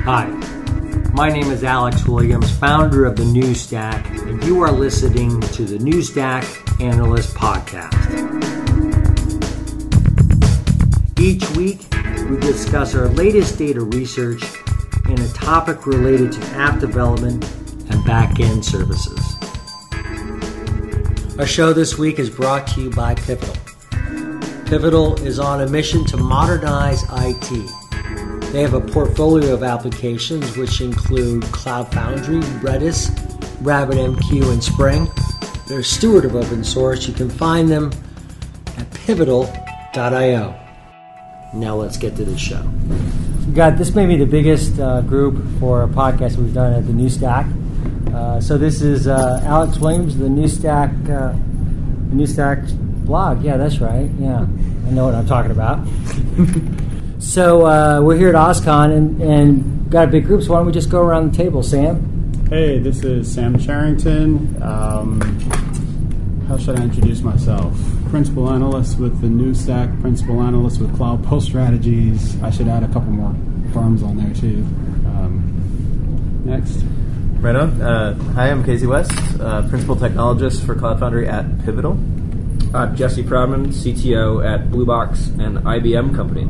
Hi, my name is Alex Williams, founder of the New Stack, and you are listening to the New Stack Analyst podcast. Each week, we discuss our latest data research and a topic related to app development and back-end services. Our show this week is brought to you by Pivotal. Pivotal is on a mission to modernize IT. They have a portfolio of applications which include Cloud Foundry, Redis, RabbitMQ, and Spring. They're a steward of open source. You can find them at pivotal.io. Now let's get to the show. This may be the biggest group for a podcast we've done at the New Stack. So this is Alex Williams, the New Stack blog. Yeah, that's right. Yeah, I know what I'm talking about. So we're here at OSCON and got a big group, so why don't we just go around the table. Sam? Hey, this is Sam Charrington. How should I introduce myself? Principal analyst with the New Stack, principal analyst with Cloud Post Strategies. I should add a couple more firms on there too. Next. Right on. Hi, I'm Casey West, principal technologist for Cloud Foundry at Pivotal. Jesse Proudman, CTO at Blue Box and IBM Company.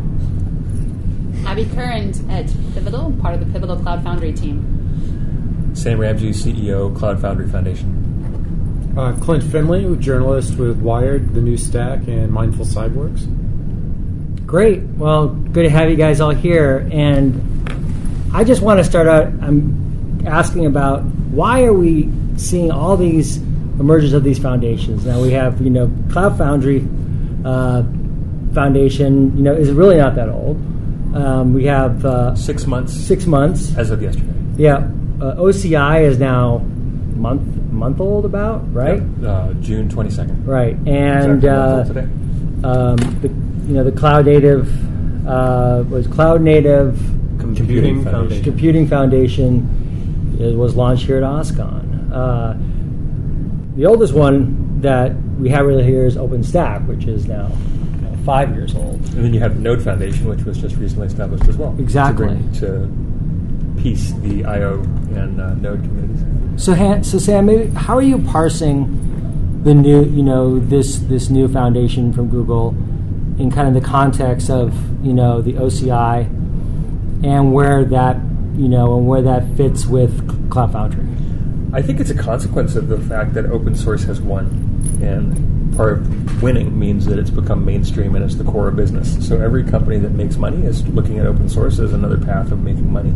Abby Kearns at Pivotal, part of the Pivotal Cloud Foundry team. Sam Ramji, CEO, Cloud Foundry Foundation. Clint Finley, journalist with Wired, The New Stack, and Mindful Cyborgs. Great. Well, good to have you guys all here. And I just want to start out asking about why are we seeing all these emergence of these foundations? Now we have, Cloud Foundry Foundation, is really not that old. We have 6 months. 6 months as of yesterday. Yeah, OCI is now month old, about right. Yep. June 22nd. Right, and exactly the cloud native was Cloud Native Computing Foundation was launched here at OSCON. The oldest one that we have really here is OpenStack, which is now 5 years old. And then you have Node Foundation, which was just recently established as well. Exactly. To piece the I/O and Node communities. So Sam, maybe how are you parsing the new, this new foundation from Google in kind of the context of the OCI and where that fits with Cloud Foundry? I think it's a consequence of the fact that open source has won, and part of winning means that it's become mainstream and it's the core of business. So every company that makes money is looking at open source as another path of making money.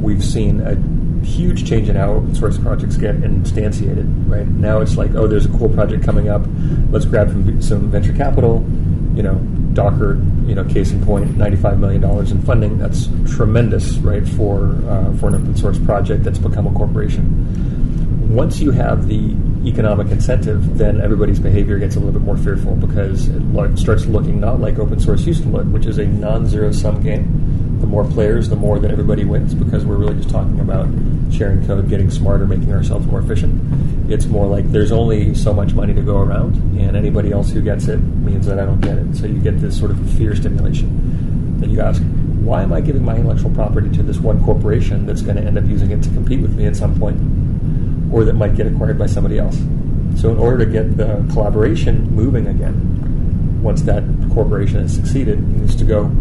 We've seen a huge change in how open source projects get instantiated. Right now, it's like, there's a cool project coming up. Let's grab some venture capital. Docker. Case in point, $95 million in funding. That's tremendous, right, for an open source project that's become a corporation. Once you have the economic incentive, then everybody's behavior gets a little bit more fearful because it starts looking not like open source used to look, which is a non-zero sum game. The more players, the more that everybody wins, because we're really just talking about sharing code, getting smarter, making ourselves more efficient. It's more like there's only so much money to go around, and anybody else who gets it means that I don't get it. So you get this sort of fear stimulation. Then you ask, why am I giving my intellectual property to this one corporation that's going to end up using it to compete with me at some point, or that might get acquired by somebody else? So in order to get the collaboration moving again, once that corporation has succeeded, it needs to go,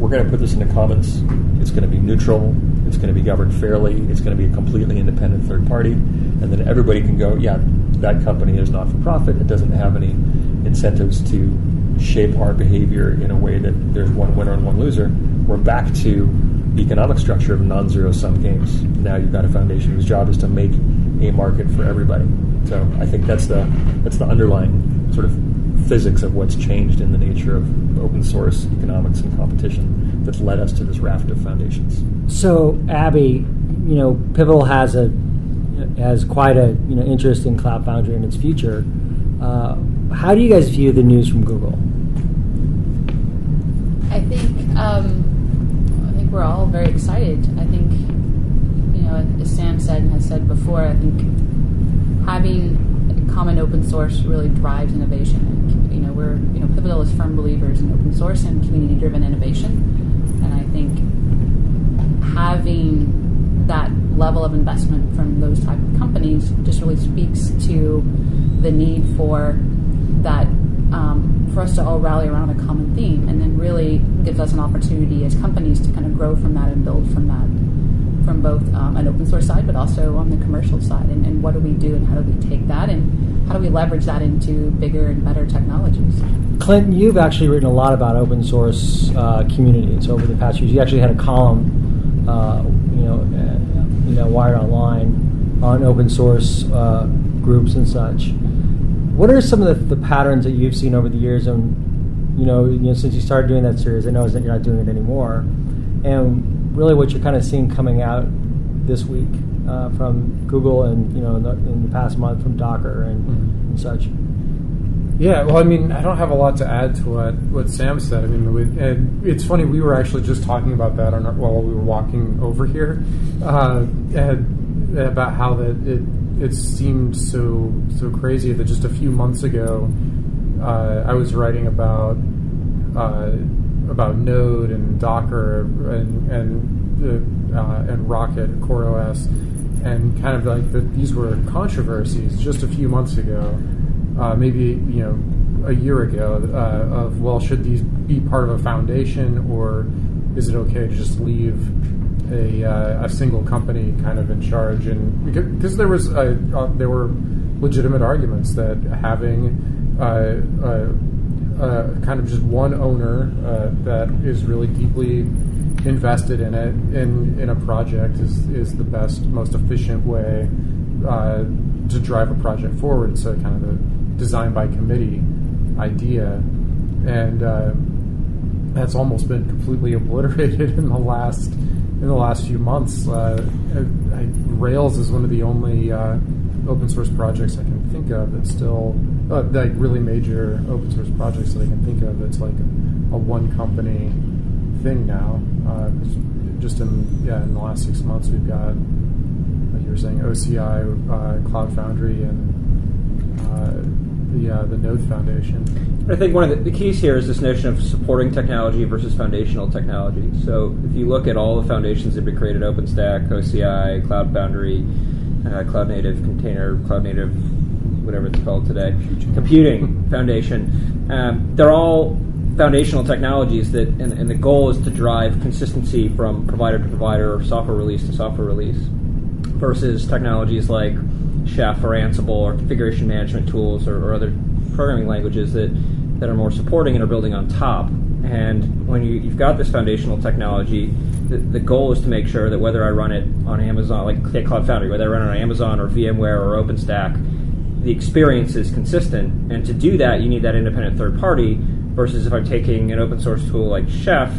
we're going to put this into commons. It's going to be neutral. It's going to be governed fairly. It's going to be a completely independent third party. And then everybody can go, yeah, that company is not for profit. It doesn't have any incentives to shape our behavior in a way that there's one winner and one loser. We're back to the economic structure of non-zero sum games. Now you've got a foundation whose job is to make a market for everybody. So I think that's the underlying sort of physics of what's changed in the nature of open source economics and competition that's led us to this raft of foundations. So Abby, Pivotal has quite a interest in Cloud Foundry and its future. How do you guys view the news from Google? I think we're all very excited. I think as Sam said and has said before, I think having common open source really drives innovation. And, we're Pivotal is firm believers in open source and community-driven innovation. And I think having that level of investment from those type of companies just really speaks to the need for that, for us to all rally around a common theme, and then really gives us an opportunity as companies to kind of grow from that and build from that, from both an open source side, but also on the commercial side. And what do we do, and how do we take that, and how do we leverage that into bigger and better technologies? Klint, you've actually written a lot about open source communities over the past years. You actually had a column, Wired Online, on open source groups and such. What are some of the patterns that you've seen over the years? And since you started doing that series, I know that you're not doing it anymore. And really, what you're kind of seeing coming out this week from Google, and in the past month from Docker and such. Yeah, well, I mean, I don't have a lot to add to what Sam said. I mean, it's funny, we were actually just talking about that while we were walking over here, about how that it seemed so crazy that just a few months ago, I was writing about Node and Docker and Rocket, CoreOS, and kind of like these were controversies just a few months ago. Maybe a year ago, of should these be part of a foundation, or is it okay to just leave a single company kind of in charge? And because there were legitimate arguments that having kind of just one owner that is really deeply invested in it in a project is the best, most efficient way to drive a project forward. So kind of the design by committee idea, and that's almost been completely obliterated in the last few months. Rails is one of the only open source projects I can think of that's still like really major open source projects that I can think of that's like a one company thing now. Just in the last 6 months, we've got, like you were saying, OCI, Cloud Foundry, and the Node Foundation. I think one of the keys here is this notion of supporting technology versus foundational technology. So if you look at all the foundations that have been created, OpenStack, OCI, Cloud Foundry, Cloud Native Container, Cloud Native, whatever it's called today, Computing Foundation, they're all foundational technologies that, and the goal is to drive consistency from provider to provider, or software release to software release, versus technologies like Chef or Ansible or configuration management tools or other programming languages that are more supporting and are building on top. And when you've got this foundational technology, the goal is to make sure that whether I run it on Amazon, like Cloud Foundry, whether I run it on Amazon or VMware or OpenStack, the experience is consistent. And to do that, you need that independent third party, versus if I'm taking an open source tool like Chef,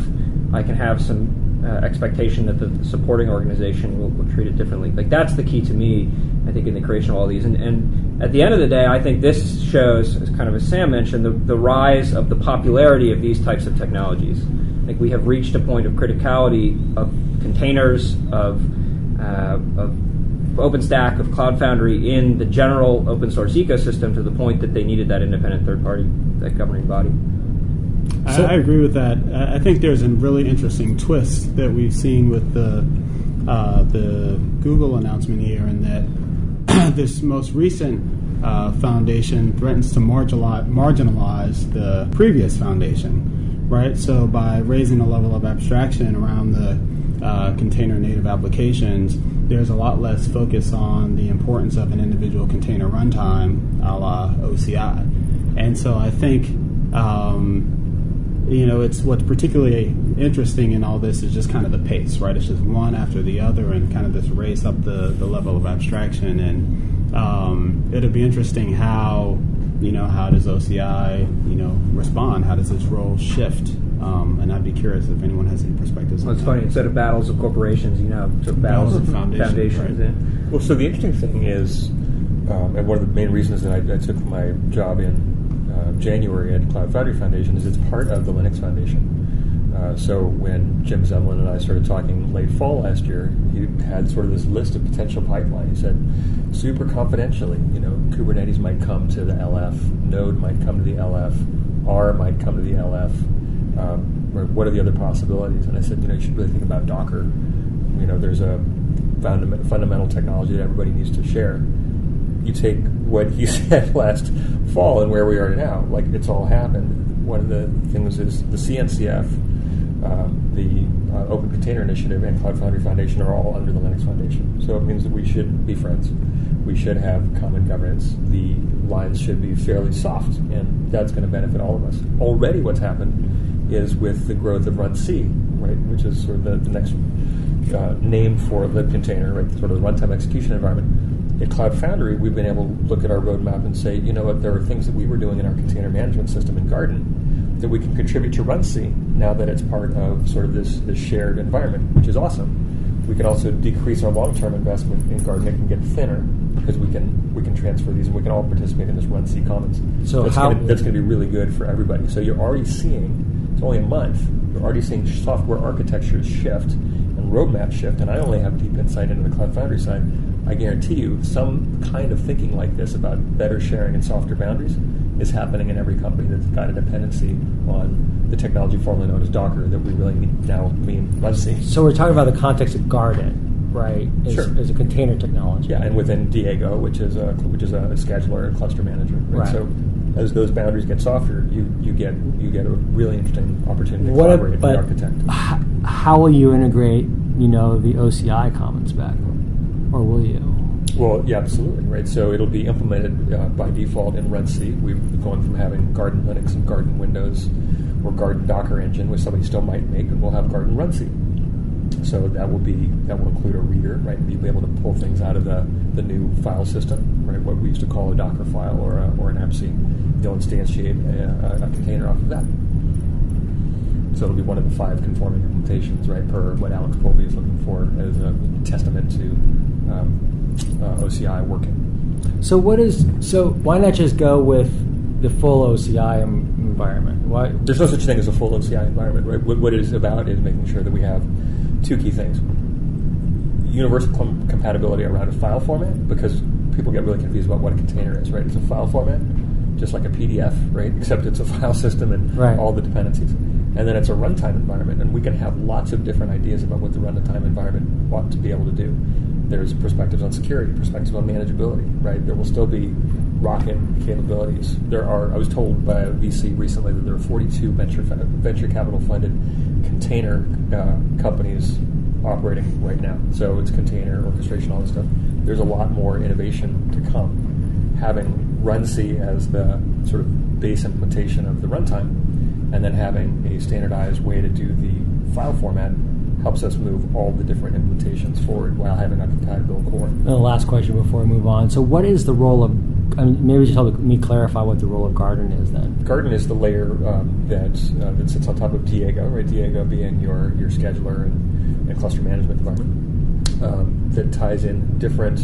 I can have some expectation that the supporting organization will treat it differently. Like, that's the key to me, I think, in the creation of all these. And at the end of the day, I think this shows, as kind of as Sam mentioned, the rise of the popularity of these types of technologies. Like, we have reached a point of criticality of containers, of OpenStack, of Cloud Foundry in the general open source ecosystem, to the point that they needed that independent third party, that governing body. I agree with that. I think there's a really interesting twist that we've seen with the Google announcement here, in that this most recent foundation threatens to marginalize the previous foundation, right? So by raising the level of abstraction around the container native applications, there's a lot less focus on the importance of an individual container runtime, a la OCI. And so I think it's what's particularly interesting in all this is just kind of the pace, right? It's just one after the other, and kind of this race up the level of abstraction. And it'll be interesting how does OCI, respond? How does its role shift? And I'd be curious if anyone has any perspectives on that. It's funny, instead of battles of corporations, so battles of foundations. Right? Yeah. Well, so the interesting thing is, and one of the main reasons that I took my job in January at Cloud Foundry Foundation is it's part of the Linux Foundation. So when Jim Zemlin and I started talking late fall last year, he had sort of this list of potential pipeline. He said, super confidentially, Kubernetes might come to the LF, Node might come to the LF, R might come to the LF. Or what are the other possibilities? And I said, you should really think about Docker. there's a fundamental technology that everybody needs to share. You take what he said last fall and where we are now, like it's all happened. One of the things is the CNCF, the Open Container Initiative, and Cloud Foundry Foundation are all under the Linux Foundation. So it means that we should be friends. We should have common governance. The lines should be fairly soft, and that's going to benefit all of us. Already what's happened is with the growth of runC, right, which is sort of the next name for libcontainer, right, sort of the runtime execution environment. At Cloud Foundry, we've been able to look at our roadmap and say, you know what, there are things that we were doing in our container management system in Garden that we can contribute to runC now that it's part of sort of this shared environment, which is awesome. We can also decrease our long-term investment in Garden. It can get thinner because we can transfer these and we can all participate in this runC commons. So that's going to be really good for everybody. So you're already seeing, it's only a month, you're already seeing software architectures shift and roadmap shift, and I only have deep insight into the Cloud Foundry side. I guarantee you some kind of thinking like this about better sharing and softer boundaries is happening in every company that's got a dependency on the technology formerly known as Docker that we really now mean runC. So we're talking about the context of Garden, right? As a container technology. Yeah, and within Diego, which is a scheduler and cluster manager. Right? So as those boundaries get softer, you get a really interesting opportunity to collaborate with the architect. How will you integrate, the OCI commons back, or will you? Well, yeah, absolutely, right? So it'll be implemented by default in runC. We've gone from having Garden Linux and Garden Windows or Garden Docker engine, which somebody still might make, and we'll have Garden runC. So that will include a reader, right? You'll be able to pull things out of the new file system, right? What we used to call a Docker file or an AppC. You'll instantiate a container off of that. So it'll be one of the 5 conforming implementations, right, per what Alex Colby is looking for as a testament to OCI working. So why not just go with the full OCI environment? Why? There's no such thing as a full OCI environment, right? What it is about is making sure that we have 2 key things. Universal compatibility around a file format, because people get really confused about what a container is, right? It's a file format, just like a PDF, right? Except it's a file system and all the dependencies. And then it's a runtime environment, and we can have lots of different ideas about what the runtime environment ought to be able to do. There's perspectives on security, perspectives on manageability, right? There will still be rocket capabilities. I was told by a VC recently that there are 42 venture capital funded container companies operating right now. So it's container, orchestration, all this stuff. There's a lot more innovation to come. Having runC as the sort of base implementation of the runtime, and then having a standardized way to do the file format helps us move all the different implementations forward while having a compatible core. And the last question before we move on. So what is the role of, maybe just help me clarify what the role of Garden is then. Garden is the layer that sits on top of Diego, right? Diego being your scheduler and cluster management environment that ties in different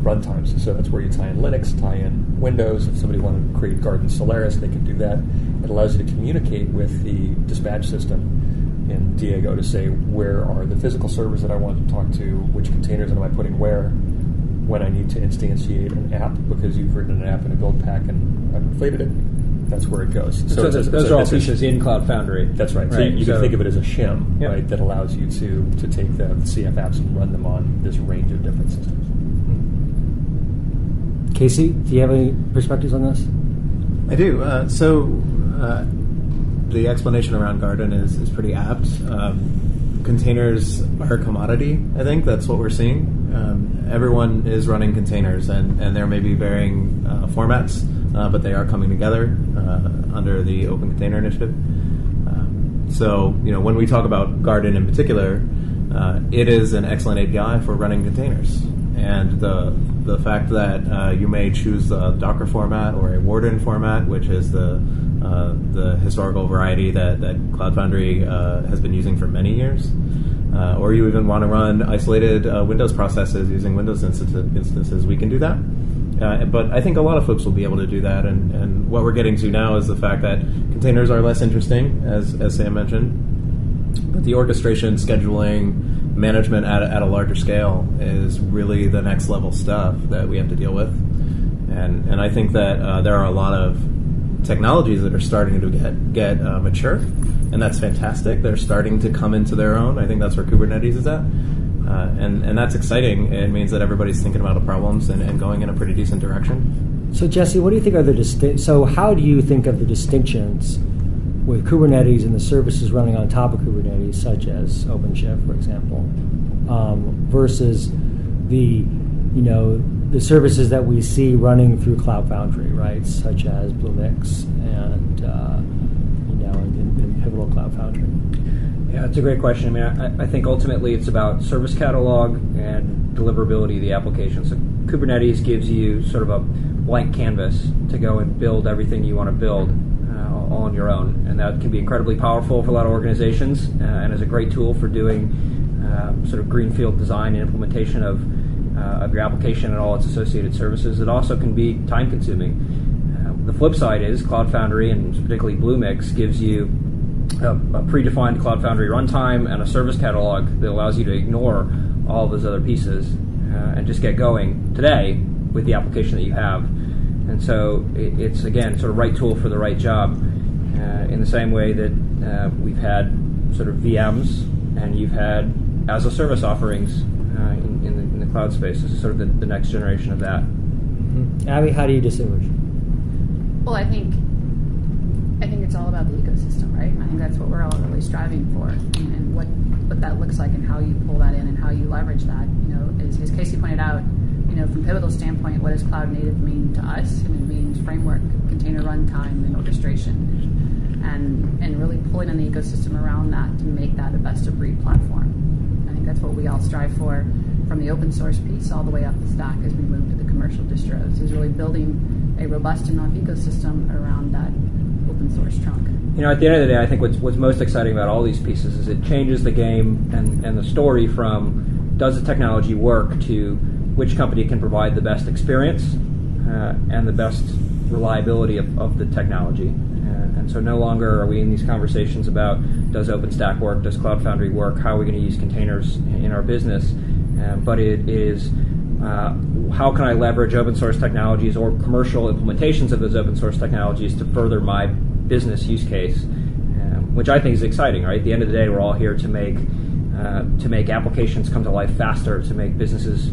runtimes. So that's where you tie in Linux, tie in Windows. If somebody wanted to create Garden Solaris, they can do that. It allows you to communicate with the dispatch system in Diego to say where are the physical servers that I want to talk to, which containers am I putting where, when I need to instantiate an app because you've written an app in a build pack and I've inflated it. That's where it goes. So those are all features in Cloud Foundry. That's right. So you can think of it as a shim, right, that allows you to take the CF apps and run them on this range of different systems. Casey, do you have any perspectives on this? I do. The explanation around Garden is pretty apt. Containers are a commodity, I think. That's what we're seeing. Everyone is running containers, and there may be varying formats, but they are coming together under the Open Container Initiative. So, when we talk about Garden in particular, it is an excellent API for running containers. And the fact that you may choose the Docker format or a Warden format, which is the historical variety that Cloud Foundry has been using for many years, or you even want to run isolated Windows processes using Windows instances, we can do that. But I think a lot of folks will be able to do that. And what we're getting to now is the fact that containers are less interesting, as Sam mentioned, but the orchestration, scheduling, management at a larger scale is really the next level stuff that we have to deal with. And I think that there are a lot of technologies that are starting to get mature, and that's fantastic. They're starting to come into their own. I think that's where Kubernetes is at. And that's exciting. It means that everybody's thinking about the problems and going in a pretty decent direction. So Jesse, what do you think are so how do you think of the distinctions with Kubernetes and the services running on top of Kubernetes, such as OpenShift, for example, versus the services that we see running through Cloud Foundry, right, such as Bluemix and Pivotal Cloud Foundry? Yeah, it's a great question. I mean, I think ultimately it's about service catalog and deliverability of the application. So Kubernetes gives you sort of a blank canvas to go and build everything you want to build all on your own, and that can be incredibly powerful for a lot of organizations, and is a great tool for doing sort of greenfield design and implementation of your application and all its associated services. It also can be time-consuming. The flip side is Cloud Foundry, and particularly Bluemix, gives you a predefined Cloud Foundry runtime and a service catalog that allows you to ignore all of those other pieces and just get going today with the application that you have. And so it's, again, sort of right tool for the right job, in the same way that we've had sort of VMs and you've had as-a-service offerings in the cloud space. This is sort of the next generation of that. Mm-hmm. Abby, how do you distinguish? Well, I think it's all about the ecosystem, right? I think that's what we're all really striving for, and what that looks like, and how you pull that in, and how you leverage that. As Casey pointed out, from Pivotal's standpoint, what does cloud native mean to us? And it means framework, container runtime, and orchestration, and really pulling in the ecosystem around that to make that a best-of-breed platform. I think that's what we all strive for, from the open source piece all the way up the stack as we move to the commercial distros, is really building a robust enough ecosystem around that open source trunk. At the end of the day, I think what's most exciting about all these pieces is it changes the game and the story from does the technology work to which company can provide the best experience and the best reliability of the technology. And so no longer are we in these conversations about does OpenStack work, does Cloud Foundry work, how are we going to use containers in our business, but it is how can I leverage open source technologies or commercial implementations of those open source technologies to further my business use case, which I think is exciting, right? At the end of the day, we're all here to make applications come to life faster, to make businesses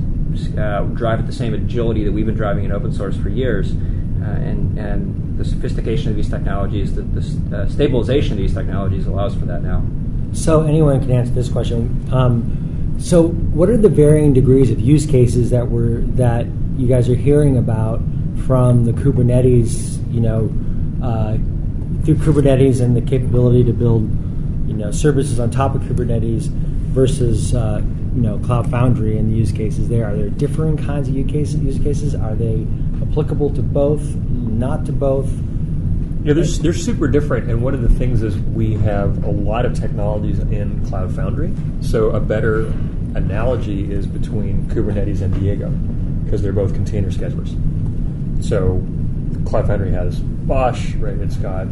drive at the same agility that we've been driving in open source for years, and the sophistication of these technologies, the stabilization of these technologies allows for that now. So anyone can answer this question. So what are the varying degrees of use cases that you guys are hearing about from the Kubernetes, through Kubernetes and the capability to build, services on top of Kubernetes versus, Cloud Foundry and the use cases there? Are there differing kinds of use cases? Are they applicable to both, not to both? They're super different, and one of the things is we have a lot of technologies in Cloud Foundry. So a better analogy is between Kubernetes and Diego, because they're both container schedulers. So Cloud Foundry has Bosch, right? It's got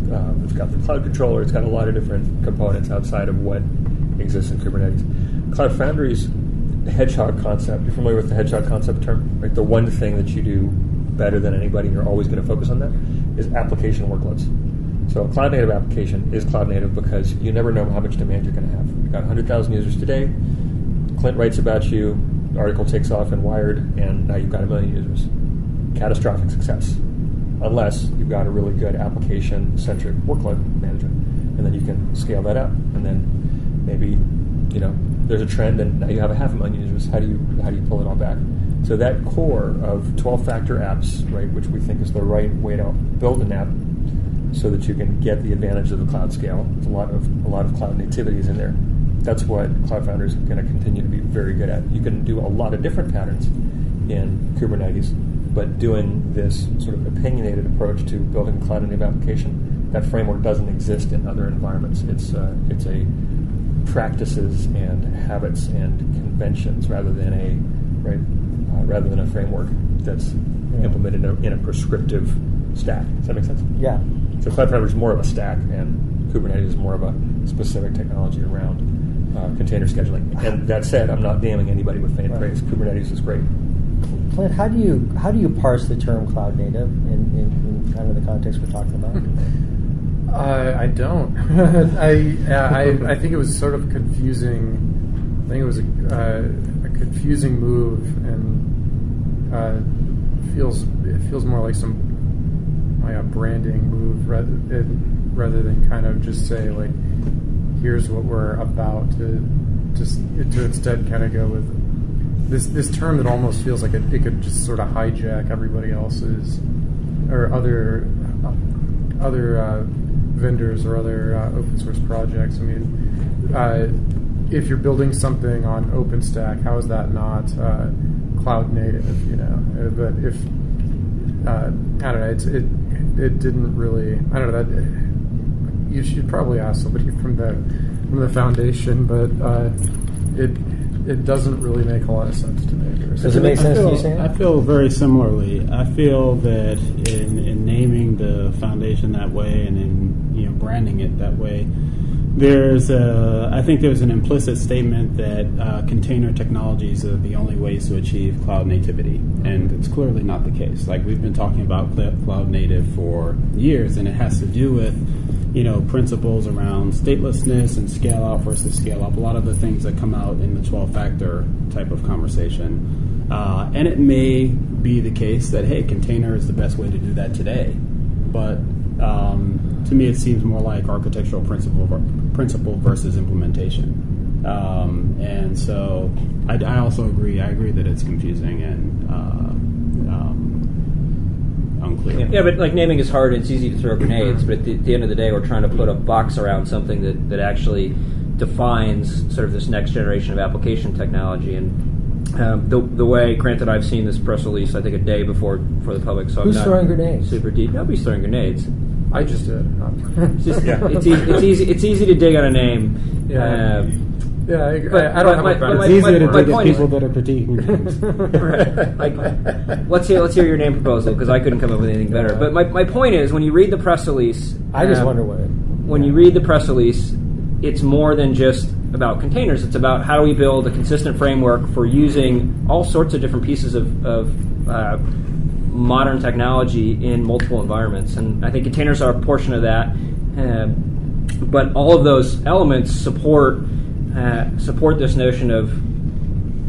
the cloud controller. It's got a lot of different components outside of what exists in Kubernetes. Cloud Foundry's hedgehog concept. You're familiar with the hedgehog concept term, right? The one thing that you do better than anybody, and you're always going to focus on that, is application workloads. So a cloud native application is cloud native because you never know how much demand you're going to have. You've got 100,000 users today. Klint writes about you. The article takes off in Wired, and now you've got 1 million users. Catastrophic success. Unless you've got a really good application-centric workload management, and then you can scale that up. And then maybe there's a trend, and now you have 500,000 users. How do you pull it all back? So that core of 12-factor apps, right, which we think is the right way to build an app, so that you can get the advantage of the cloud scale. There's a lot of cloud nativity is in there. That's what Cloud Foundry is going to continue to be very good at. You can do a lot of different patterns in Kubernetes, but doing this sort of opinionated approach to building a cloud native application, that framework doesn't exist in other environments. It's a practices and habits and conventions rather than a framework that's implemented in a prescriptive stack. Does that make sense? Yeah. So Cloud Foundry is more of a stack, and Kubernetes is more of a specific technology around container scheduling. And that said, I'm not damning anybody with faint praise. Kubernetes is great. Klint, how do you parse the term cloud native in kind of the context we're talking about? I don't. I think it was sort of confusing think it was a confusing move, and it feels more like a branding move rather than kind of just say like, here's what we're about, to instead kind of go with this term that almost feels like it could just sort of hijack everybody else's or other vendors or other open source projects. I mean, if you're building something on OpenStack, how is that not cloud native? But if I don't know, it didn't really. I don't know that you should probably ask somebody from the foundation, but it doesn't really make a lot of sense to me. Does it make sense to you, Sam? I feel very similarly. I feel that in naming the foundation that way and in branding it that way, I think there's an implicit statement that container technologies are the only ways to achieve cloud nativity, and it's clearly not the case. Like, we've been talking about cloud native for years, and it has to do with principles around statelessness and scale out versus scale up. A lot of the things that come out in the 12-factor type of conversation, and it may be the case that container is the best way to do that today, but to me, it seems more like architectural principle versus implementation. And so I also agree. I agree that it's confusing and unclear. Yeah, but like naming is hard. It's easy to throw grenades, but at the end of the day, we're trying to put a box around something that actually defines sort of this next generation of application technology. And the way, granted, I've seen this press release, I think a day before for the public. So who's I'm not throwing grenades? Super deep. Nobody's throwing grenades. I just did. It's easy to dig on a name. Yeah. I don't have a better. It's easier to dig at people that are critiquing things. Right. Let's hear your name proposal, because I couldn't come up with anything better. But my point is, when you read the press release, I just wonder what. When you read the press release, it's more than just about containers. It's about how do we build a consistent framework for using all sorts of different pieces of modern technology in multiple environments. And I think containers are a portion of that. But all of those elements support this notion of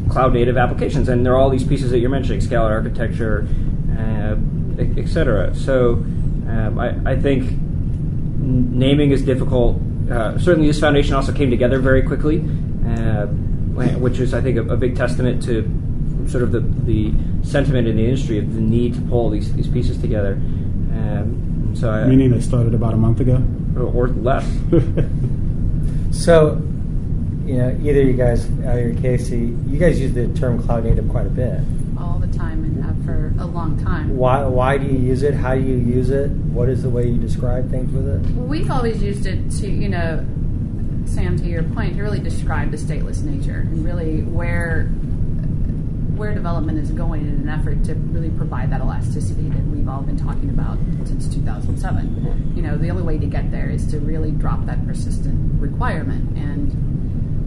cloud native applications. And there are all these pieces that you're mentioning, scale architecture, et cetera. So I think naming is difficult. Certainly this foundation also came together very quickly, which is, I think, a big testament to sort of the sentiment in the industry of the need to pull these pieces together. Meaning they started about a month ago? Or less. So, either you guys, Ali or Casey, you guys use the term cloud native quite a bit. All the time, and have for a long time. Why do you use it? How do you use it? What is the way you describe things with it? Well, we've always used it to, Sam, to your point, to really describe the stateless nature and really where development is going in an effort to really provide that elasticity that we've all been talking about since 2007. The only way to get there is to really drop that persistent requirement, and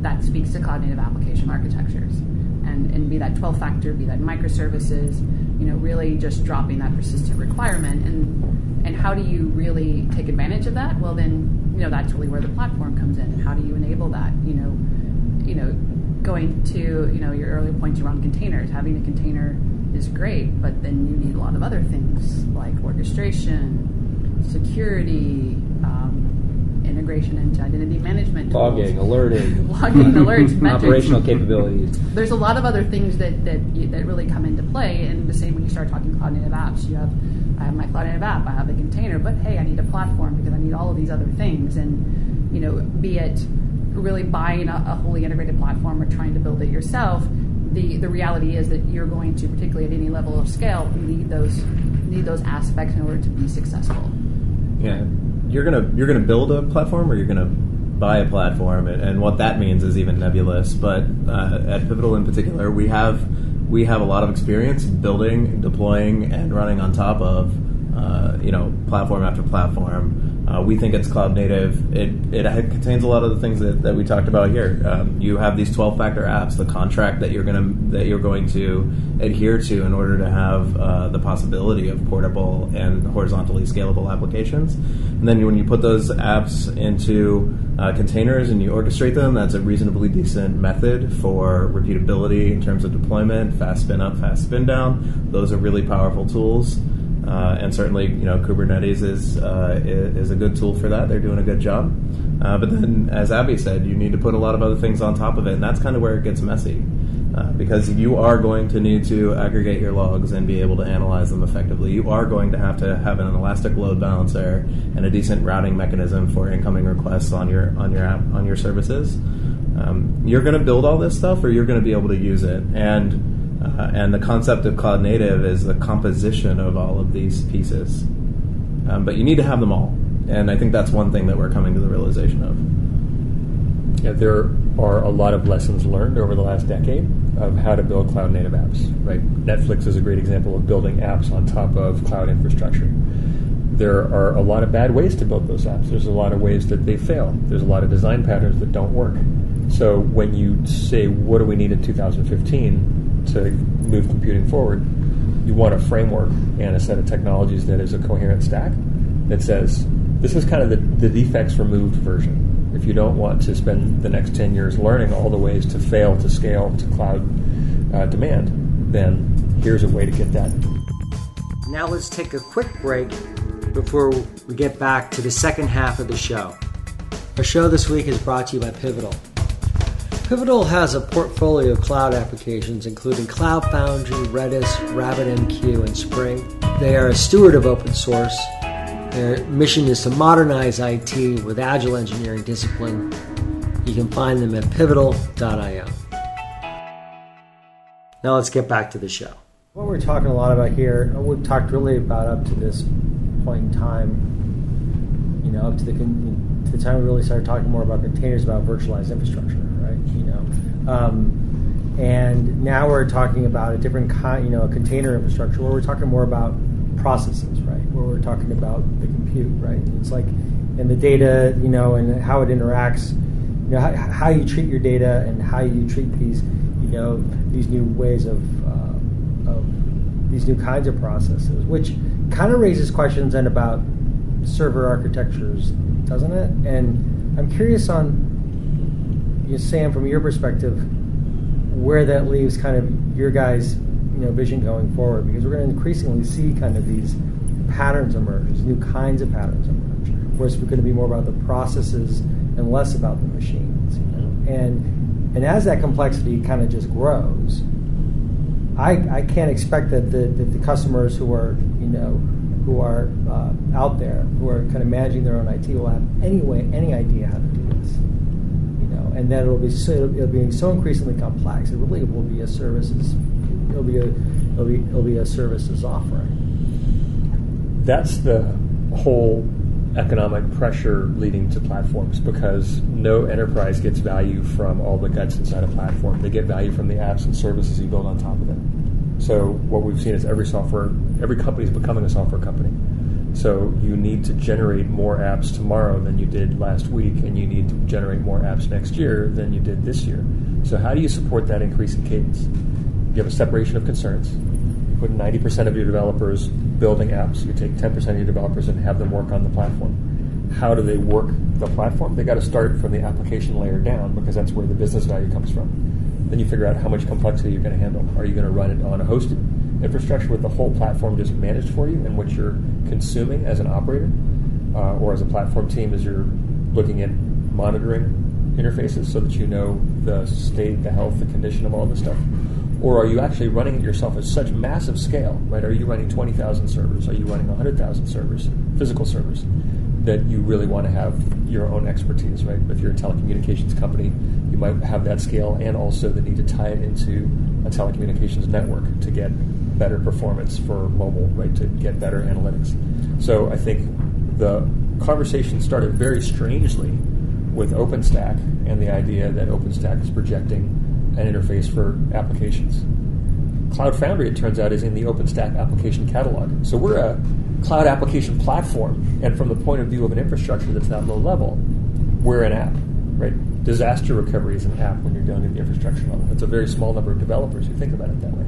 that speaks to cloud-native application architectures. And be that 12-factor, be that microservices, really just dropping that persistent requirement. And how do you really take advantage of that? Well, then, that's really where the platform comes in. And how do you enable that? Going to, your earlier points around containers, having a container is great, but then you need a lot of other things like orchestration, security, integration into identity management tools. Logging, alerting, metrics, operational capabilities. There's a lot of other things that really come into play, and the same when you start talking cloud native apps. I have my cloud native app, I have a container, but hey, I need a platform because I need all of these other things, and be it really buying a wholly integrated platform or trying to build it yourself. The reality is that you're going to, particularly at any level of scale, need those aspects in order to be successful. Yeah. You're gonna build a platform, or you're gonna buy a platform, and what that means is even nebulous. But at Pivotal in particular, we have a lot of experience building, deploying, and running on top of platform after platform. We think it's cloud native. It contains a lot of the things that we talked about here. You have these 12-factor apps, the contract that you're going to adhere to in order to have the possibility of portable and horizontally scalable applications. And then when you put those apps into containers and you orchestrate them, that's a reasonably decent method for repeatability in terms of deployment, fast spin up, fast spin down. Those are really powerful tools. And certainly, Kubernetes is a good tool for that. They're doing a good job. But then, as Abby said, you need to put a lot of other things on top of it, and that's kind of where it gets messy. Because you are going to need to aggregate your logs and be able to analyze them effectively. You are going to have an elastic load balancer and a decent routing mechanism for incoming requests on your services. You're going to build all this stuff, or you're going to be able to use it. And the concept of cloud native is the composition of all of these pieces. But you need to have them all. And I think that's one thing that we're coming to the realization of. Yeah, there are a lot of lessons learned over the last decade of how to build cloud native apps. Right? Netflix is a great example of building apps on top of cloud infrastructure. There are a lot of bad ways to build those apps. There's a lot of ways that they fail. There's a lot of design patterns that don't work. So when you say, what do we need in 2015 to move computing forward, you want a framework and a set of technologies that is a coherent stack that says, this is kind of the defects removed version. If you don't want to spend the next 10 years learning all the ways to fail to scale to cloud demand, then here's a way to get that. Now let's take a quick break before we get back to the second half of the show. Our show this week is brought to you by Pivotal. Pivotal has a portfolio of cloud applications, including Cloud Foundry, Redis, RabbitMQ, and Spring. They are a steward of open source. Their mission is to modernize IT with agile engineering discipline. You can find them at pivotal.io. Now let's get back to the show. What we're talking a lot about here, we've talked really about up to this point in time, up to the time we really started talking more about containers, about virtualized infrastructure, right? And now we're talking about a different kind, a container infrastructure, where we're talking more about processes, right? Where we're talking about the compute, right? And it's like, and the data, and how it interacts, how you treat your data and how you treat these, these new ways of these new kinds of processes, which kind of raises questions then about server architectures, doesn't it? And I'm curious on, Sam, from your perspective, where that leaves kind of your guys' vision going forward, because we're going to increasingly see kind of these patterns emerge, these new kinds of patterns emerge, whereas we're going to be more about the processes and less about the machines. And as that complexity kind of just grows, I can't expect that the customers who are out there, who are kind of managing their own IT, will have any idea how to do this. And that it'll be so increasingly complex. It really will be a services. It'll be a services offering. That's the whole economic pressure leading to platforms, because no enterprise gets value from all the guts inside a platform. They get value from the apps and services you build on top of it. So what we've seen is every company is becoming a software company. So you need to generate more apps tomorrow than you did last week, and you need to generate more apps next year than you did this year. So how do you support that increase in cadence? You have a separation of concerns. You put 90% of your developers building apps. You take 10% of your developers and have them work on the platform. How do they work the platform? They got to start from the application layer down, because that's where the business value comes from. Then you figure out how much complexity you're going to handle. Are you going to run it on a hosted infrastructure with the whole platform just managed for you and what you're consuming as an operator, or as a platform team as you're looking at monitoring interfaces so that you know the state, the health, the condition of all this stuff? Or are you actually running it yourself at such massive scale, right? Are you running 20,000 servers? Are you running 100,000 servers, physical servers, that you really want to have your own expertise, right? If you're a telecommunications company, you might have that scale and also the need to tie it into a telecommunications network to get better performance for mobile, right? To get better analytics. So I think the conversation started very strangely with OpenStack and the idea that OpenStack is projecting an interface for applications. Cloud Foundry, it turns out, is in the OpenStack application catalog. So we're cloud application platform, and from the point of view of an infrastructure that's that low level, we're an app, right? Disaster recovery is an app when you're dealing at the infrastructure level. It's a very small number of developers who think about it that way.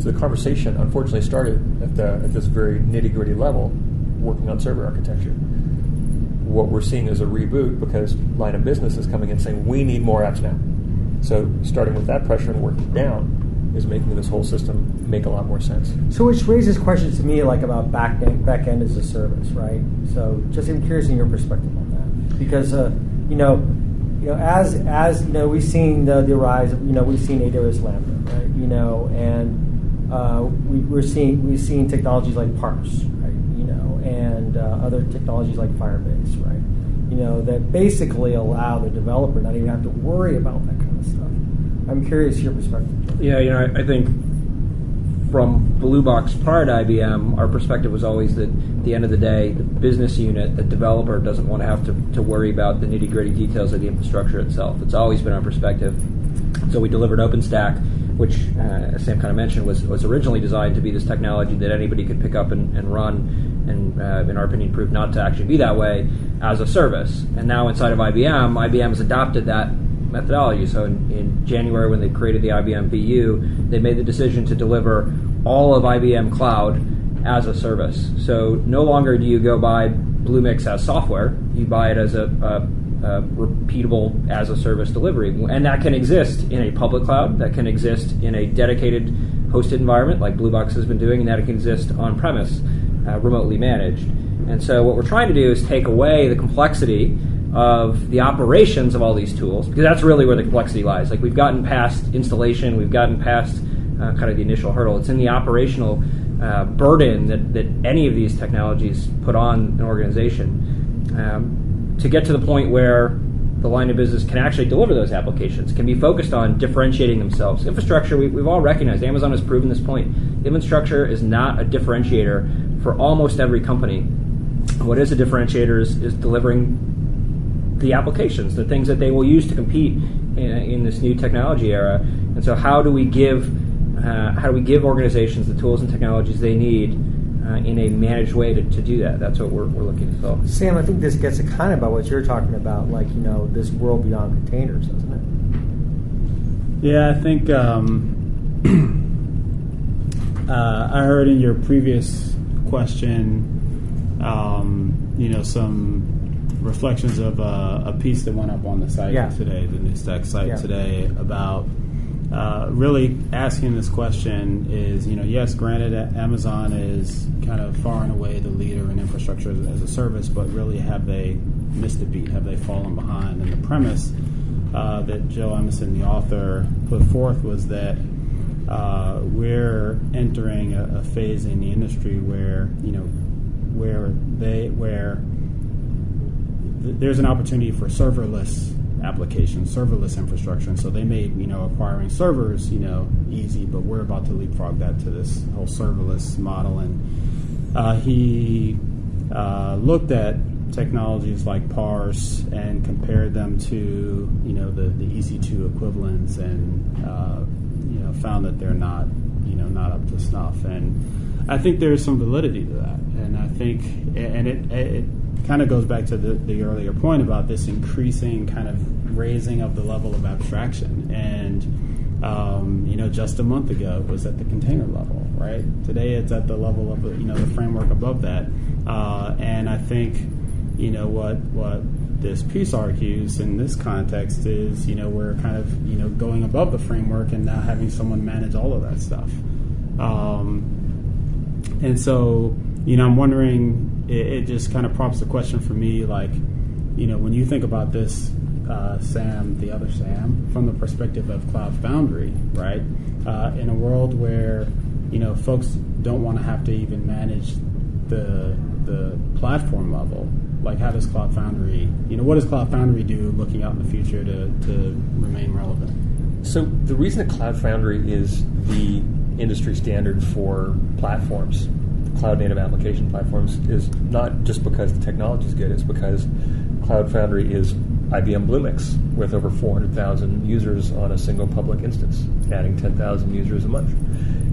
So the conversation, unfortunately, started at this very nitty-gritty level, working on server architecture. What we're seeing is a reboot because line of business is coming in saying, we need more apps now. So starting with that pressure and working down is making this whole system make a lot more sense. So which raises questions to me like about back end as a service, right? So just I'm curious in your perspective on that. Because, as we've seen the rise of, we've seen AWS Lambda, right? And we've seen technologies like Parse, right? And other technologies like Firebase, right? That basically allow the developer not even have to worry about that kind of stuff. I'm curious your perspective. Yeah, I think from Blue Box prior to IBM, our perspective was always that at the end of the day, the business unit, the developer doesn't want to have to worry about the nitty-gritty details of the infrastructure itself. It's always been our perspective. So we delivered OpenStack, which, as Sam kind of mentioned, was originally designed to be this technology that anybody could pick up and run, and in our opinion proved not to actually be that way as a service. And now inside of IBM has adopted that methodology. So in January, when they created the IBM BU, they made the decision to deliver all of IBM Cloud as a service. So no longer do you go buy Bluemix as software, you buy it as a repeatable as a service delivery. And that can exist in a public cloud, that can exist in a dedicated hosted environment like Blue Box has been doing, and that it can exist on-premise, remotely managed. And so what we're trying to do is take away the complexity of the operations of all these tools, because that's really where the complexity lies. Like, we've gotten past installation, we've gotten past kind of the initial hurdle. It's in the operational burden that any of these technologies put on an organization to get to the point where the line of business can actually deliver those applications, can be focused on differentiating themselves. Infrastructure, we've all recognized, Amazon has proven this point. Infrastructure is not a differentiator for almost every company. What is a differentiator is delivering the applications, the things that they will use to compete in this new technology era. And so how do we give organizations the tools and technologies they need in a managed way to do that? That's what we're looking to solve. Sam, I think this gets at kind of about what you're talking about, like, this world beyond containers, doesn't it? Yeah, I think I heard in your previous question, some reflections of a piece that went up on the site today, the new Stack site today, about really asking this question is, yes, granted, Amazon is kind of far and away the leader in infrastructure as a service, but really have they missed a beat? Have they fallen behind? And the premise that Joe Emerson, the author, put forth was that we're entering a phase in the industry where there's an opportunity for serverless applications, serverless infrastructure, and so they made acquiring servers easy, but we're about to leapfrog that to this whole serverless model. And he looked at technologies like Parse and compared them to the EC2 equivalents, and found that they're not up to snuff. And I think there's some validity to that, and I think it kind of goes back to the earlier point about this increasing kind of raising of the level of abstraction. And just a month ago it was at the container level, right? Today it's at the level of the framework above that. And I think what this piece argues in this context is we're kind of going above the framework and now having someone manage all of that stuff. And so I'm wondering, it just kind of prompts the question for me, like, when you think about this, Sam, the other Sam, from the perspective of Cloud Foundry, right? In a world where, folks don't want to have to even manage the platform level, like, how does Cloud Foundry, what does Cloud Foundry do looking out in the future to remain relevant? So the reason that Cloud Foundry is the industry standard for platforms, cloud-native application platforms, is not just because the technology is good. It's because Cloud Foundry is IBM Bluemix with over 400,000 users on a single public instance, adding 10,000 users a month.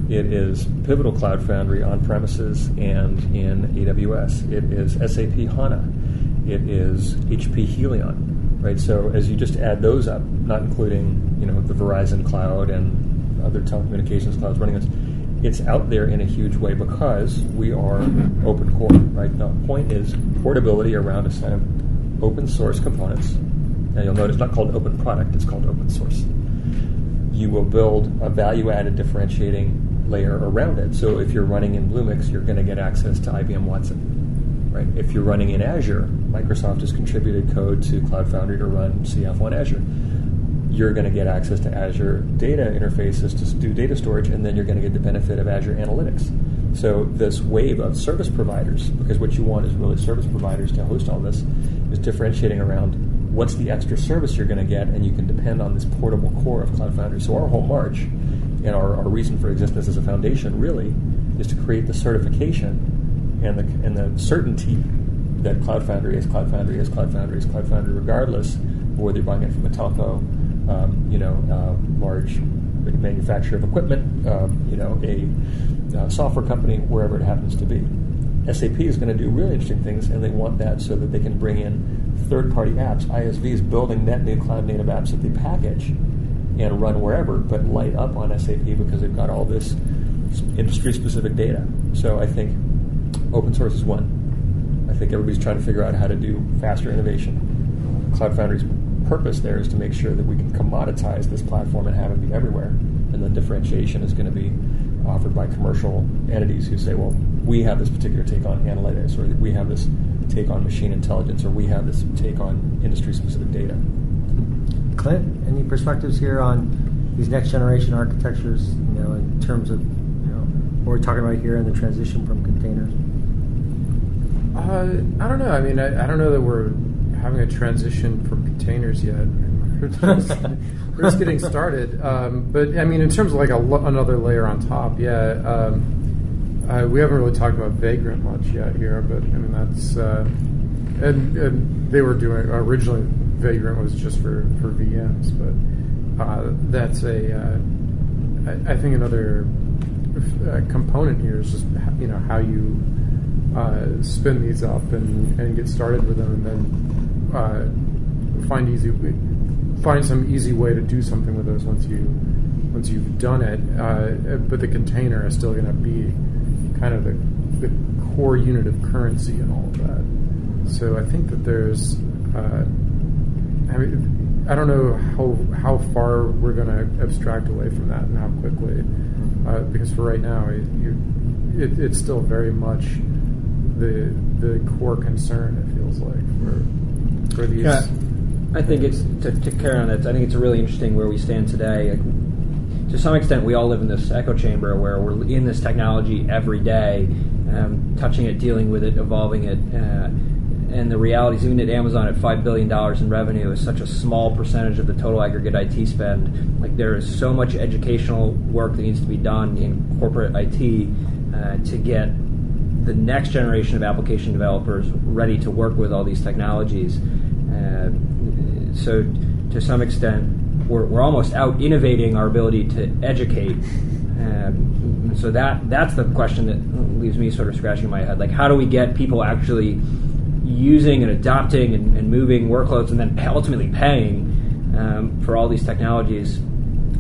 It is Pivotal Cloud Foundry on premises and in AWS. It is SAP HANA. It is HP Helion, right? So as you just add those up, not including the Verizon cloud and other telecommunications clouds running this, it's out there in a huge way because we are open core, right? The point is portability around a set of open source components. Now you'll notice it's not called open product, it's called open source. You will build a value-added differentiating layer around it. So if you're running in Bluemix, you're going to get access to IBM Watson, right? If you're running in Azure, Microsoft has contributed code to Cloud Foundry to run CF on Azure. You're going to get access to Azure data interfaces to do data storage, and then you're going to get the benefit of Azure Analytics. So this wave of service providers, because what you want is really service providers to host all this, is differentiating around what's the extra service you're going to get, and you can depend on this portable core of Cloud Foundry. So our whole march and our reason for existence as a foundation really is to create the certification and the certainty that Cloud Foundry is Cloud Foundry is Cloud Foundry is Cloud Foundry, regardless of whether you're buying it from a telco, large manufacturer of equipment, a software company, wherever it happens to be. SAP is going to do really interesting things, and they want that so that they can bring in third-party apps, ISVs, building net new cloud-native apps that they package and run wherever, but light up on SAP because they've got all this industry-specific data. So I think open source is one. I think everybody's trying to figure out how to do faster innovation. Cloud Foundry's purpose there is to make sure that we can commoditize this platform and have it be everywhere. And the differentiation is going to be offered by commercial entities who say, well, we have this particular take on analytics, or we have this take on machine intelligence, or we have this take on industry-specific data. Klint, any perspectives here on these next-generation architectures, in terms of, what we're talking about here in the transition from containers? I don't know. I mean, I don't know that we're having a transition from containers yet. We're just getting started. But, I mean, in terms of like another layer on top, we haven't really talked about Vagrant much yet here, but, I mean, that's... and they were doing... Originally, Vagrant was just for VMs, but that's I think another component here is just, how you spin these up and get started with them, and then find some easy way to do something with those once you've done it. But the container is still going to be kind of the core unit of currency and all of that. So I think that there's I don't know how far we're going to abstract away from that and how quickly, because for right now it's still very much the core concern, it feels like, for these. Yeah, I think it's to carry on that. I think it's really interesting where we stand today. Like, to some extent, we all live in this echo chamber where we're in this technology every day, touching it, dealing with it, evolving it. And the reality is, even at Amazon at $5 billion in revenue, is such a small percentage of the total aggregate IT spend. Like, there is so much educational work that needs to be done in corporate IT to get the next generation of application developers ready to work with all these technologies. So to some extent, we're almost out innovating our ability to educate. So that's the question that leaves me sort of scratching my head. Like, how do we get people actually using and adopting and moving workloads and then ultimately paying for all these technologies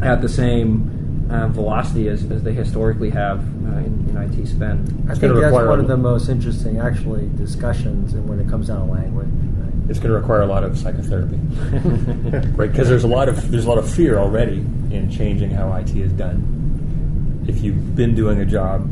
at the same velocity as they historically have in IT spend? I think that's one of the most interesting, actually, discussions when it comes down to language. Right? It's going to require a lot of psychotherapy, right? Because there's a lot of fear already in changing how IT is done. If you've been doing a job,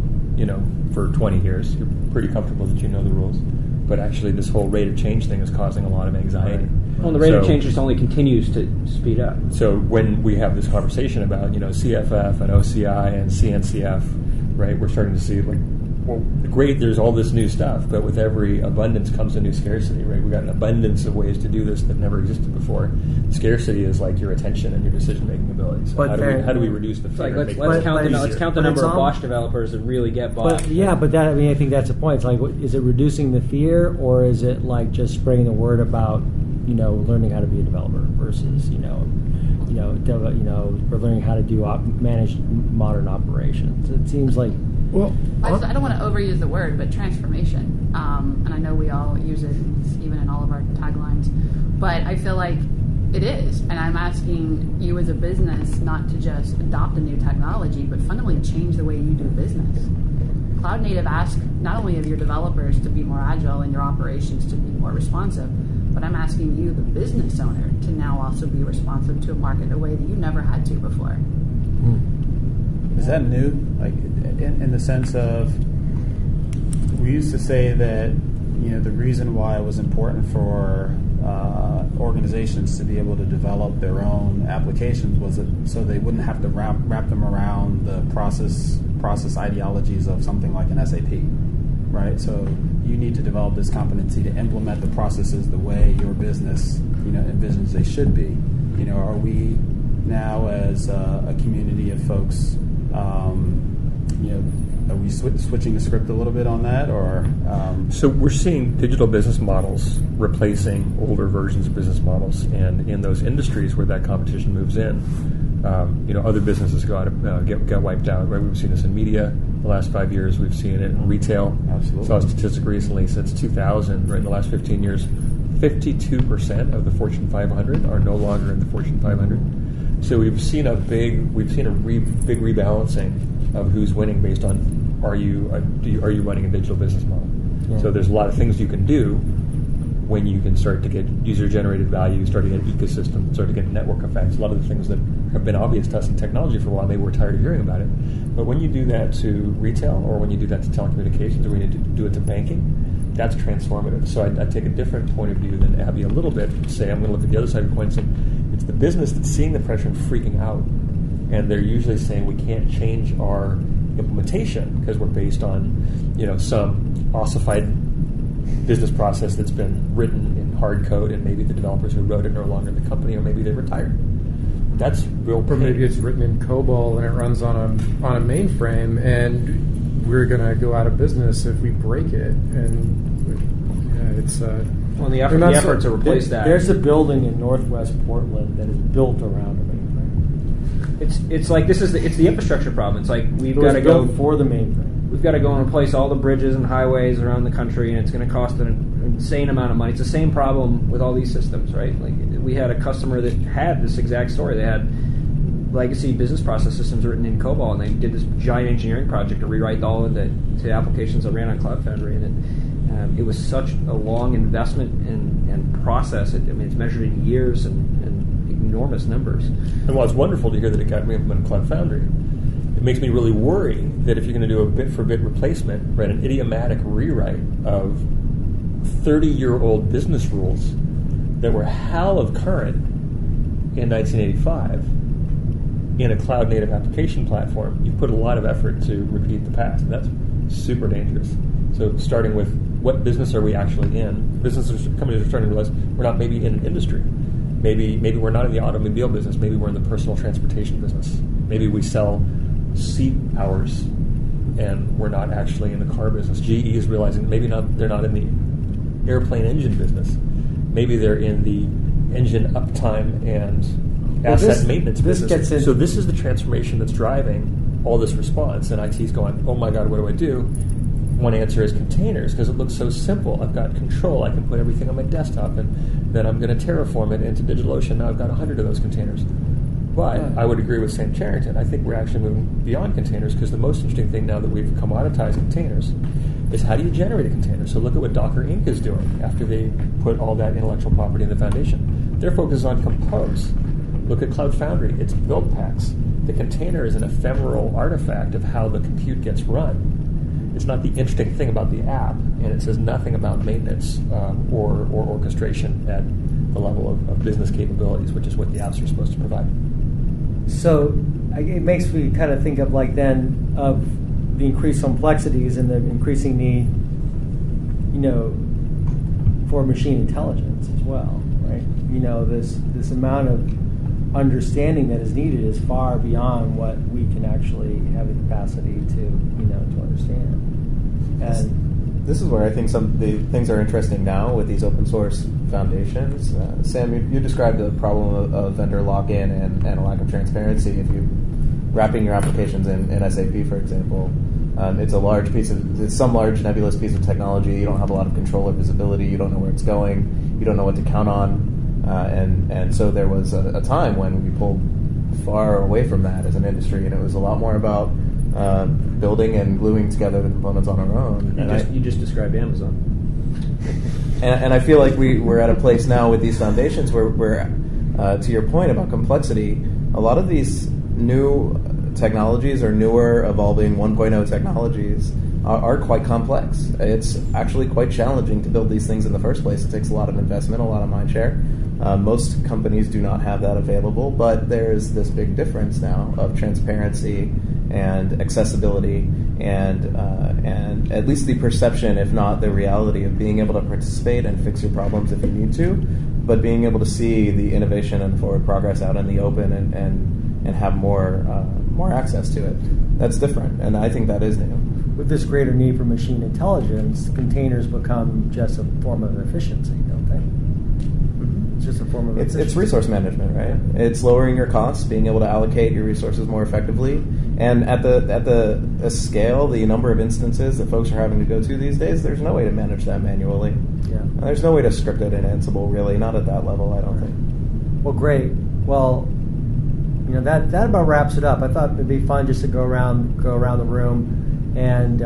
for 20 years, you're pretty comfortable that you know the rules. But actually, this whole rate of change thing is causing a lot of anxiety. Right. Well, the rate of change just only continues to speed up. So when we have this conversation about CFF and OCI and CNCF, right, we're starting to see great, there's all this new stuff, but with every abundance comes a new scarcity, right? We've got an abundance of ways to do this that never existed before. Scarcity is like your attention and your decision-making ability. So how do we reduce the fear? Let's count the number of Bosch developers that really get Bosch. But I think that's the point. It's like, is it reducing the fear, or is it like just spreading the word about, learning how to be a developer versus, we're learning how to manage modern operations. It seems like. Well, I don't want to overuse the word, but transformation. And I know we all use it, even in all of our taglines. But I feel like it is. And I'm asking you as a business not to just adopt a new technology, but fundamentally change the way you do business. Cloud Native asks not only of your developers to be more agile and your operations to be more responsive, but I'm asking you, the business owner, to now also be responsive to a market in a way that you never had to before. Is that new? Like, in the sense of, we used to say that, the reason why it was important for organizations to be able to develop their own applications was so they wouldn't have to wrap them around the process ideologies of something like an SAP, right? So you need to develop this competency to implement the processes the way your business, envisions they should be. Are we now as a community of folks, are we switching the script a little bit on that, or? So we're seeing digital business models replacing older versions of business models, and in those industries where that competition moves in, other businesses get wiped out. Right? We've seen this in media the last 5 years. We've seen it in retail. Absolutely. Saw a statistic recently since 2000. Right in the last 15 years, 52% of the Fortune 500 are no longer in the Fortune 500. So we've seen a big rebalancing of who's winning based on are you running a digital business model. Yeah. So there's a lot of things you can do when you can start to get user-generated value, start to get ecosystem, start to get network effects. A lot of the things that have been obvious to us in technology for a while, maybe we're tired of hearing about it. But when you do that to retail, or when you do that to telecommunications, or when you do it to banking, that's transformative. So I take a different point of view than Abby a little bit, and say I'm going to look at the other side of the coin and say it's the business that's seeing the pressure and freaking out. And they're usually saying we can't change our implementation because we're based on, some ossified business process that's been written in hard code, and maybe the developers who wrote it are no longer in the company, or maybe they retired. That's real pain. Or maybe it's written in COBOL and it runs on a mainframe, and we're going to go out of business if we break it. And it's well, the effort to replace that. There's a building in Northwest Portland that is built around a mainframe. It's like it's the infrastructure problem. It's like we've got to go for the mainframe. We've got to go and replace all the bridges and highways around the country, and it's going to cost an insane amount of money. It's the same problem with all these systems, right? Like we had a customer that had this exact story. They had legacy business process systems written in COBOL, and they did this giant engineering project to rewrite all of it to applications that ran on Cloud Foundry, and it was such a long investment and process. It's measured in years and enormous numbers. And while it's wonderful to hear that it got re-implemented in Cloud Foundry, it makes me really worry that if you're going to do a bit-for-bit replacement, right, an idiomatic rewrite of 30-year-old business rules that were hell of current in 1985 in a cloud-native application platform, you put a lot of effort to repeat the past, and that's super dangerous. So starting with what business are we actually in? Companies are starting to realize we're not maybe in an industry. Maybe we're not in the automobile business. Maybe we're in the personal transportation business. Maybe we sell seat hours, and we're not actually in the car business. GE is realizing maybe they're not in the airplane engine business. Maybe they're in the engine uptime and asset maintenance business. So this is the transformation that's driving all this response, and IT's going, oh my God, what do I do? One answer is containers, because it looks so simple. I've got control. I can put everything on my desktop, and then I'm going to terraform it into DigitalOcean. Now I've got 100 of those containers. But I would agree with Sam Charrington. I think we're actually moving beyond containers, because the most interesting thing now that we've commoditized containers is how do you generate a container? So look at what Docker Inc. is doing after they put all that intellectual property in the foundation. Their focus is on compose. Look at Cloud Foundry. It's build packs. The container is an ephemeral artifact of how the compute gets run. It's not the interesting thing about the app, and it says nothing about maintenance or orchestration at the level of business capabilities, which is what the apps are supposed to provide. So it makes me kind of think of of the increased complexities and the increasing need, for machine intelligence as well, right? This amount of understanding that is needed is far beyond what we can actually have the capacity to understand. And this is where I think some of the things are interesting now with these open source foundations. Sam, you described the problem of vendor lock-in and a lack of transparency. If you wrapping your applications in SAP, for example, it's some large nebulous piece of technology. You don't have a lot of control or visibility. You don't know where it's going. You don't know what to count on. And so there was a time when we pulled far away from that as an industry, and it was a lot more about building and gluing together the components on our own. You just described Amazon. And I feel like we're at a place now with these foundations where to your point about complexity, a lot of these new technologies or newer evolving 1.0 technologies are quite complex. It's actually quite challenging to build these things in the first place. It takes a lot of investment, a lot of mind share. Most companies do not have that available, but there's this big difference now of transparency and accessibility and at least the perception, if not the reality, of being able to participate and fix your problems if you need to, but being able to see the innovation and forward progress out in the open and have more access to it. That's different, and I think that is new. With this greater need for machine intelligence, containers become just a form of efficiency, don't they? It's just a form of efficiency. It's resource management, right? It's lowering your costs, being able to allocate your resources more effectively, and at the scale, the number of instances that folks are having to go to these days, there's no way to manage that manually. Yeah. There's no way to script it in Ansible, really, not at that level, I don't think. Well, great. Well, that about wraps it up. I thought it'd be fun just to go around the room, and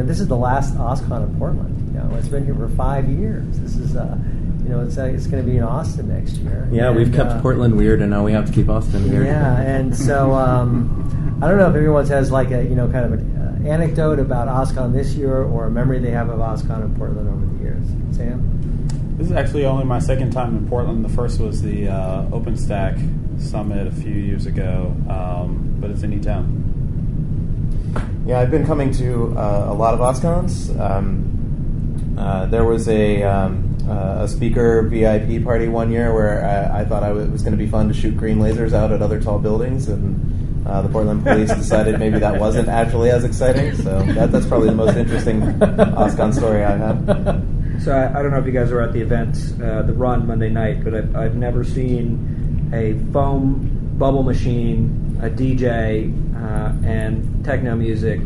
this is the last OSCON in Portland. It's been here for 5 years. This is it's going to be in Austin next year. Yeah, we've kept Portland weird, and now we have to keep Austin weird. Yeah, and so I don't know if everyone has like a kind of an anecdote about OSCON this year or a memory they have of OSCON in Portland over the years. Sam? This is actually only my second time in Portland. The first was the OpenStack Summit a few years ago, but it's a neat town. Yeah, I've been coming to a lot of OSCONs. There was a speaker VIP party one year where I thought it was going to be fun to shoot green lasers out at other tall buildings, and the Portland police decided maybe that wasn't actually as exciting. So that's probably the most interesting OSCON story I have. So I don't know if you guys were at the event, the run Monday night, but I've never seen a foam bubble machine, a DJ, and techno music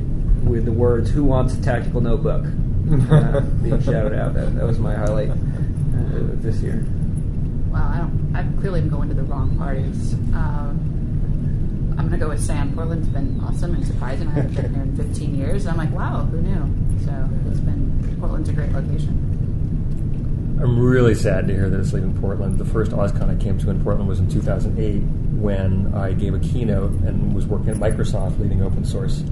with the words "Who wants a tactical notebook?" being shouted out. That was my highlight this year. Wow, I've clearly been going to the wrong parties. I'm going to go with Sam. Portland's been awesome and surprising. I haven't been there in 15 years. I'm like, wow, who knew? So Portland's a great location. I'm really sad to hear that it's leaving Portland. The first OSCON I came to in Portland was in 2008 when I gave a keynote and was working at Microsoft leading open source.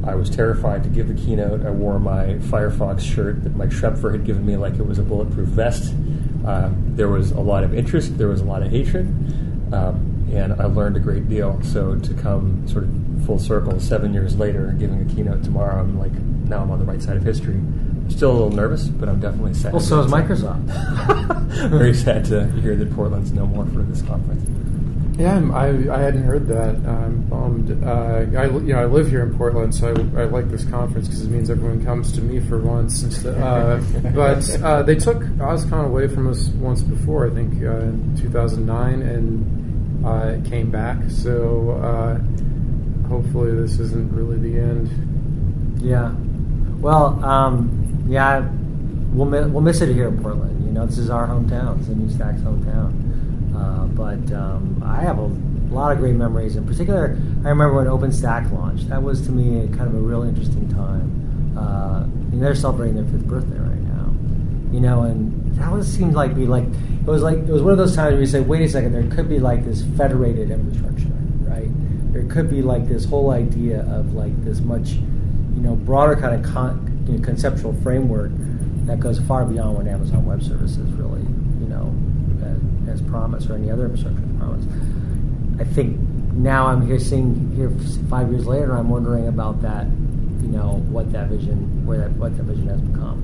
I was terrified to give the keynote. I wore my Firefox shirt that Mike Schrepfer had given me like it was a bulletproof vest. There was a lot of interest. There was a lot of hatred. And I learned a great deal. So to come sort of full circle 7 years later, giving a keynote tomorrow, I'm like, now I'm on the right side of history. Still a little nervous, but I'm definitely sad. Well, so is Microsoft. Very sad to hear that Portland's no more for this conference. Yeah, I hadn't heard that. I'm bummed. I live here in Portland, so I like this conference because it means everyone comes to me for once. But they took OSCON away from us once before, I think in 2009, and it came back. So hopefully this isn't really the end. Yeah. Well, we'll miss it here in Portland. This is our hometown. It's the New Stack's hometown. But I have a lot of great memories. In particular, I remember when OpenStack launched. That was, to me, a kind of a real interesting time. They're celebrating their 5th birthday right now. And that seemed like it was one of those times where you say, wait a second, there could be like this federated infrastructure, right? There could be like this whole idea of like this much, broader kind of conceptual framework that goes far beyond what Amazon Web Services really, has promised, or any other infrastructure has promised. I think now I'm seeing here 5 years later, I'm wondering about that, what that vision has become.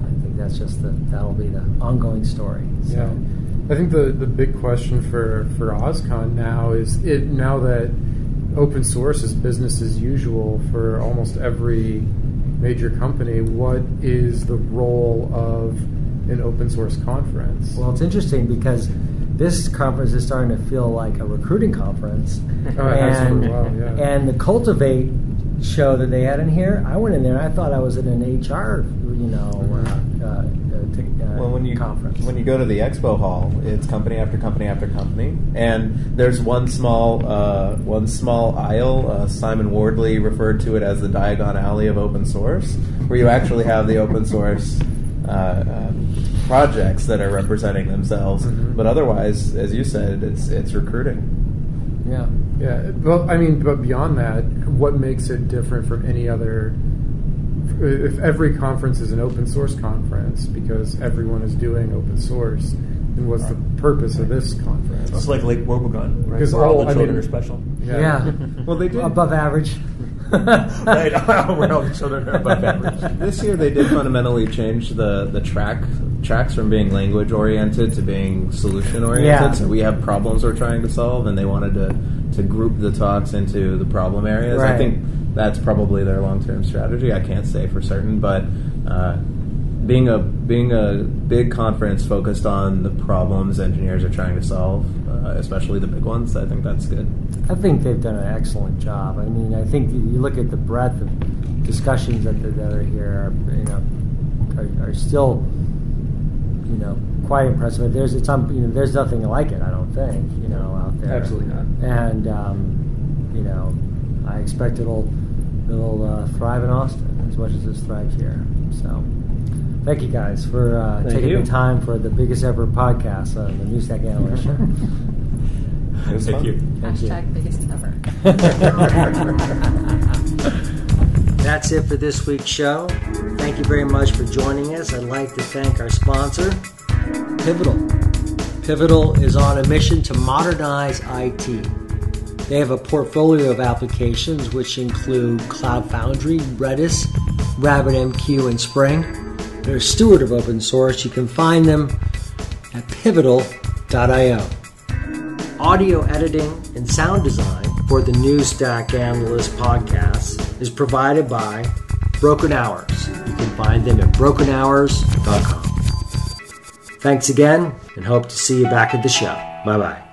I think that's just that'll be the ongoing story. So. Yeah, I think the big question for OSCON now is now that open source is business as usual for almost every major company, what is the role of an open source conference. Well, it's interesting because this conference is starting to feel like a recruiting conference. And the Cultivate show that they had in here, I went in there and I thought I was in an HR, conference. When you go to the expo hall, it's company after company after company, and there's one small aisle. Simon Wardley referred to it as the Diagon Alley of open source, where you actually have the open source projects that are representing themselves. But otherwise, as you said, it's recruiting. Yeah. Yeah. Well, I mean, but beyond that, what makes it different from any other? If every conference is an open source conference because everyone is doing open source, then what's the purpose of this conference? It's like Lake Wobegon, right? Because where all the children are special. Yeah. Well, they did above average. Right. Where all the children are above average. This year they did fundamentally change the tracks from being language oriented to being solution oriented. Yeah. So we have problems we're trying to solve, and they wanted to group the talks into the problem areas. Right. I think that's probably their long-term strategy. I can't say for certain, but being a big conference focused on the problems engineers are trying to solve, especially the big ones, I think that's good. I think they've done an excellent job. I mean, I think you look at the breadth of discussions that are here, are still, quite impressive. There's nothing like it, I don't think, out there. Absolutely not. And I expect it'll thrive in Austin as much as it's thrived here. So, thank you guys for taking the time for the biggest ever podcast on the new Stack Analysts show. Thank you. Hashtag biggest ever. That's it for this week's show. Thank you very much for joining us. I'd like to thank our sponsor, Pivotal. Pivotal is on a mission to modernize IT. They have a portfolio of applications which include Cloud Foundry, Redis, RabbitMQ, and Spring. They're a steward of open source. You can find them at pivotal.io. Audio editing and sound design for the new Stack Analysts podcast is provided by Broken Hours. You can find them at brokenhours.com. Thanks again, and hope to see you back at the show. Bye-bye.